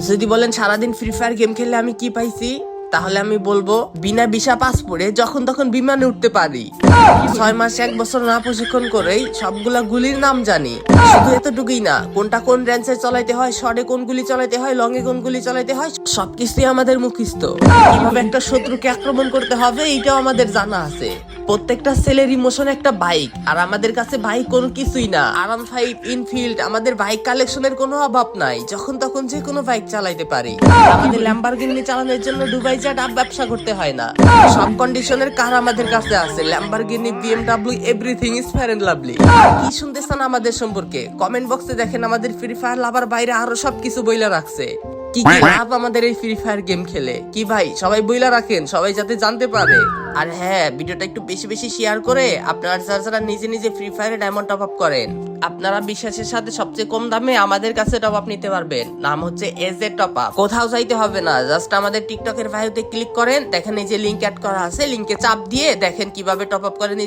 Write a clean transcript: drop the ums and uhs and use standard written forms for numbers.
যদি বলেন সারাদিন ফ্রি ফায়ার গেম খেললে আমি কি পাইছি, তাহলে আমি বলবো বিনা ভিসা পাসপোর্টে যখন তখন বিমানে উঠতে পারি। 6 মাস 1 বছর না প্রশিক্ষণ করেই সবগুলা গুলির নাম জানি। শুধু এতটুকুই না, কোনটা কোন রেঞ্জে চালাইতে হয়, শর্টে কোন গুলি চালাইতে হয়, লং এ কোন গুলি চালাইতে হয়, সবকিছুই আমাদের মুখস্থ। কিভাবে একটা শত্রুকে আক্রমণ করতে হবে এইটাও আমাদের জানা আছে। প্রত্যেকটা ছেলের ইমোশন একটা বাইক, আর আমাদের কাছে বাইক কোনো কিছুই না। আরাম 5 ইনফিল্ড, আমাদের বাইক কালেকশনের কোনো অভাব নাই। যখন তখন যে কোনো বাইক চালাইতে পারি। আমাদের ল্যাম্বরগিনি চালানোর জন্য দুবাই যা ডাব ব্যবসা করতে হয় না। সব কন্ডিশনের কার আমাদের কাছে আছে, Lamborghini, BMW, everything is fair and lovely. কি শুনতেছেন আমাদের সম্পর্কে? কমেন্ট বক্সে দেখেন আমাদের ফ্রি ফায়ার লাভার বাইরে আরো সবকিছু বইলা রাখছে। কি কি লাভ আমাদের এই ফ্রি ফায়ার গেম খেলে, কি ভাই সবাই বইলা রাখেন, সবাই যাতে জানতে পারে। আর হ্যাঁ, ভিডিওটা একটু বেশি বেশি শেয়ার করে আপনারা যারা নিজে নিজে ফ্রি ফায়ারে ডায়মন্ড টপ আপ করেন, আপনারা বিশ্বাসের সাথে সবচেয়ে কম দামে আমাদের কাছে টপ আপ নিতে পারবেন। নাম হচ্ছে এজে টপ আপ। কোথাও যাইতে হবে না, জাস্ট আমাদের টিকটকের বায়োতে ক্লিক করেন, দেখেন এই যে লিংক অ্যাড করা আছে, লিংকে চাপ দিয়ে দেখেন কিভাবে টপ আপ করেন।